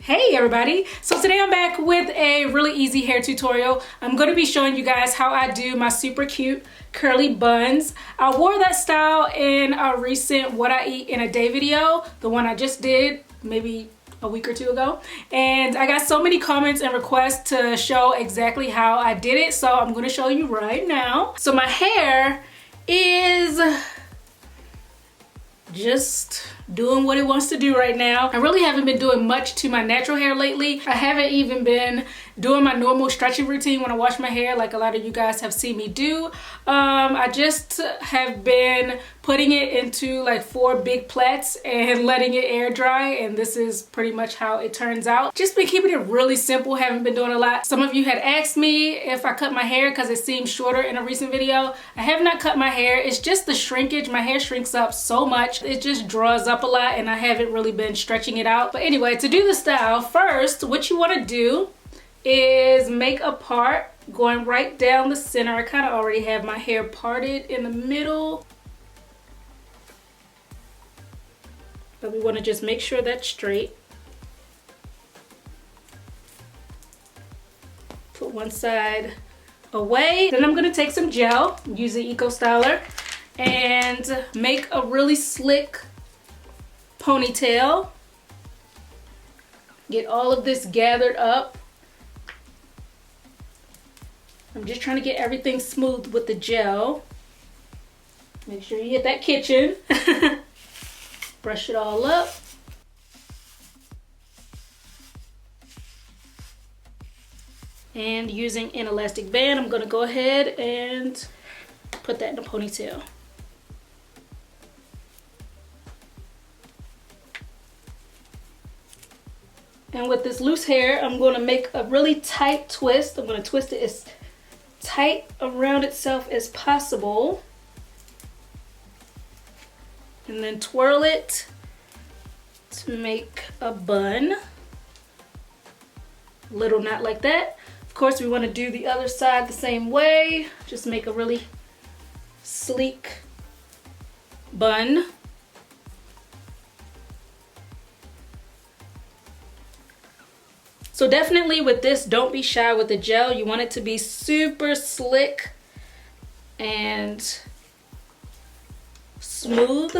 Hey everybody, so today I'm back with a really easy hair tutorial. I'm going to be showing you guys how I do my super cute curly buns. I wore that style in a recent What I Eat in a Day video, the one I just did maybe a week or two ago, and I got so many comments and requests to show exactly how I did it, so I'm going to show you right now. So my hair is just doing what it wants to do right now. I really haven't been doing much to my natural hair lately. I haven't even been doing my normal stretching routine when I wash my hair like a lot of you guys have seen me do. I just have been putting it into like 4 big plaits and letting it air dry, and this is pretty much how it turns out. Just been keeping it really simple, haven't been doing a lot. Some of you had asked me if I cut my hair because it seemed shorter in a recent video. I have not cut my hair. It's just the shrinkage. My hair shrinks up so much. It just draws up a lot and I haven't really been stretching it out. But anyway, to do the style, first what you want to do is make a part going right down the center. I kind of already have my hair parted in the middle, but we want to just make sure that's straight. Put one side away. Then I'm going to take some gel, use the Eco Styler, and make a really slick ponytail. Get all of this gathered up. I'm just trying to get everything smooth with the gel. Make sure you hit that kitchen. Brush it all up. And using an elastic band, I'm going to go ahead and put that in a ponytail. And with this loose hair, I'm going to make a really tight twist. I'm going to twist it as tight around itself as possible. And then twirl it to make a bun. Little knot like that. Of course, we want to do the other side the same way. Just make a really sleek bun. So definitely with this, don't be shy with the gel. You want it to be super slick and smooth.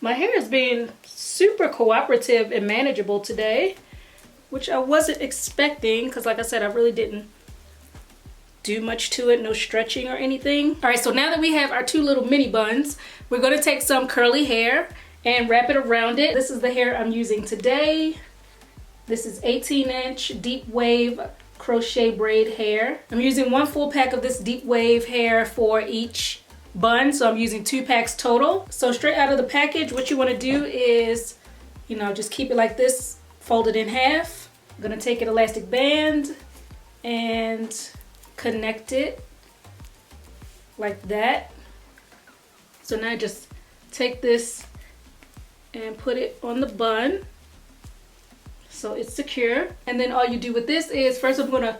My hair is being super cooperative and manageable today, which I wasn't expecting because like I said, I really didn't do much to it, no stretching or anything. All right, so now that we have our 2 little mini buns, we're going to take some curly hair and wrap it around it. This is the hair I'm using today. This is 18-inch deep wave crochet braid hair. I'm using 1 full pack of this deep wave hair for each bun, so I'm using 2 packs total. So straight out of the package, what you want to do is, just keep it like this, fold it in half. I'm going to take an elastic band and connect it like that. So now just take this and put it on the bun so it's secure. And then all you do with this is, first I'm going to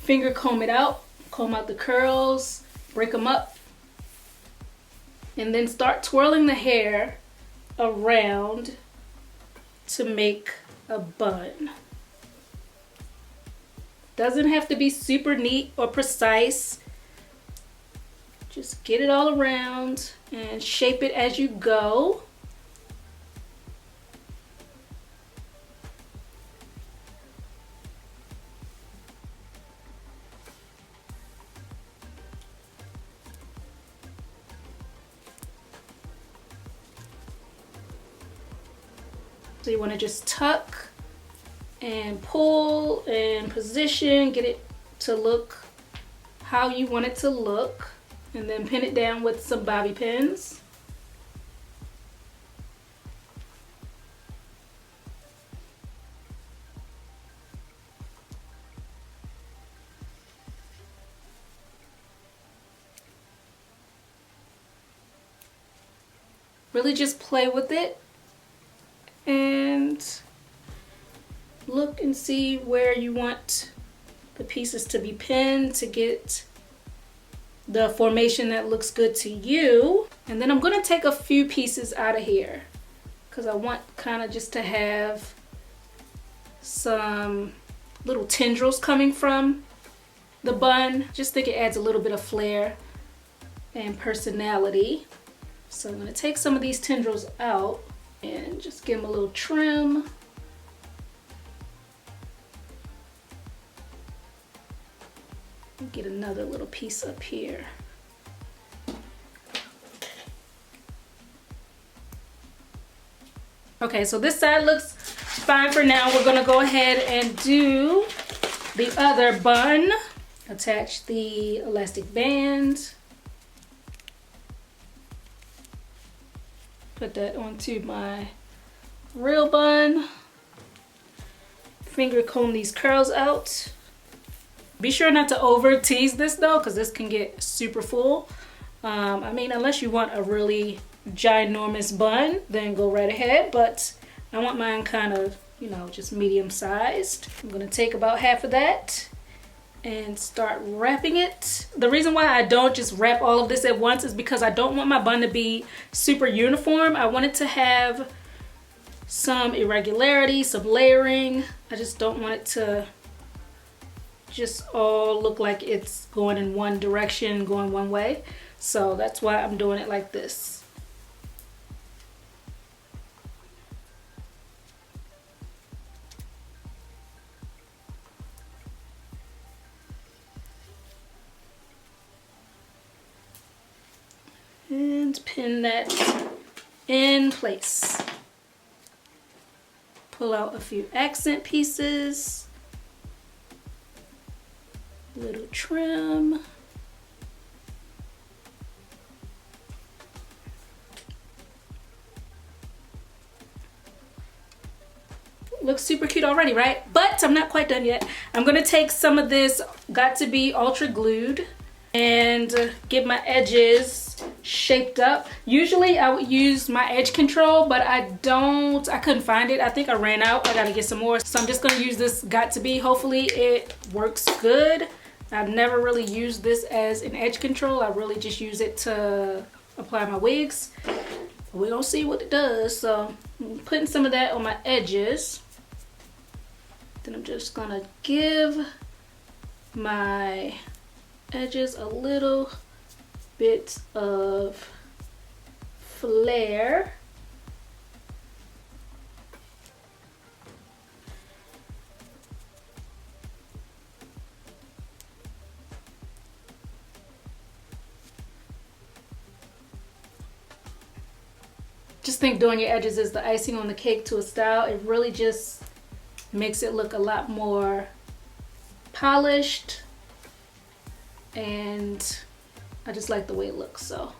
finger comb it out, comb out the curls, break them up, and then start twirling the hair around to make a bun. Doesn't have to be super neat or precise. Just get it all around and shape it as you go. So you want to just tuck and pull and position, get it to look how you want it to look, and then pin it down with some bobby pins. Really just play with it and look and see where you want the pieces to be pinned to get the formation that looks good to you. And then I'm gonna take a few pieces out of here because I want kind of just to have some little tendrils coming from the bun. Just think it adds a little bit of flair and personality. So I'm gonna take some of these tendrils out and just give them a little trim. Get another little piece up here. Okay, so this side looks fine for now. We're gonna go ahead and do the other bun. Attach the elastic band. Put that onto my real bun. Finger comb these curls out. Be sure not to over tease this though, because this can get super full. I mean, unless you want a really ginormous bun, then go right ahead, but I want mine kind of, you know, just medium sized. I'm gonna take about half of that and start wrapping it. The reason why I don't just wrap all of this at once is because I don't want my bun to be super uniform. I want it to have some irregularity, some layering. I just don't want it to just all look like it's going in one direction, going one way. So that's why I'm doing it like this. And pin that in place. Pull out a few accent pieces. Little trim. Looks super cute already, right? But I'm not quite done yet. I'm gonna take some of this Got to Be Ultra Glued and get my edges shaped up. Usually I would use my edge control, but I couldn't find it. I think I ran out. I gotta get some more. So I'm just gonna use this Got to Be. Hopefully it works good. I've never really used this as an edge control. I really just use it to apply my wigs. We're gonna see what it does. So I'm putting some of that on my edges. Then I'm just gonna give my edges a little bit of flair. Just think doing your edges is the icing on the cake to a style. It really just makes it look a lot more polished, and I just like the way it looks. So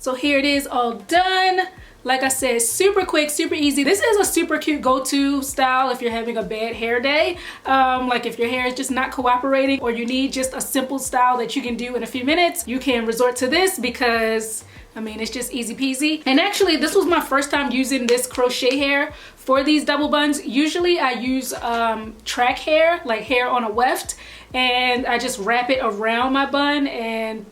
So here it is, all done. Like I said, super quick, super easy. This is a super cute go-to style if you're having a bad hair day. Like if your hair is just not cooperating, or you need just a simple style that you can do in a few minutes, you can resort to this because, I mean, it's just easy peasy. And actually, this was my first time using this crochet hair for these double buns. Usually I use track hair, like hair on a weft, and I just wrap it around my bun and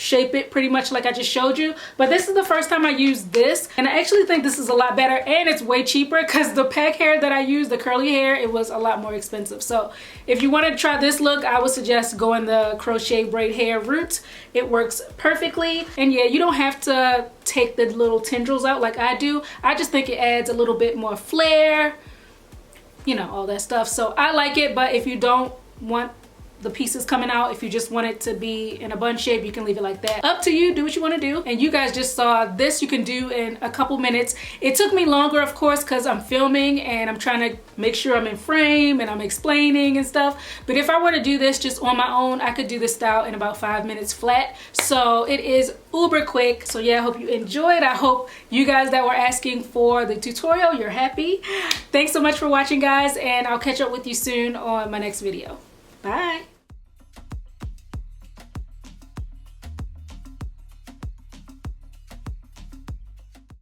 shape it pretty much like I just showed you. But this is the first time I used this, and I actually think this is a lot better, and it's way cheaper because the pack hair that I used, the curly hair, it was a lot more expensive. So if you want to try this look, I would suggest going the crochet braid hair route. It works perfectly. And yeah, you don't have to take the little tendrils out like I do. I just think it adds a little bit more flair, you know, all that stuff. So I like it. But if you don't want the pieces coming out. If you just want it to be in a bun shape, you can leave it like that. Up to you, do what you want to do. And you guys just saw this you can do in a couple minutes. It took me longer, of course, because I'm filming and I'm trying to make sure I'm in frame and I'm explaining and stuff. But if I were to do this just on my own, I could do this style in about 5 minutes flat. So it is uber quick. So yeah, I hope you enjoyed. I hope you guys that were asking for the tutorial, you're happy. Thanks so much for watching, guys, and I'll catch up with you soon on my next video. Bye.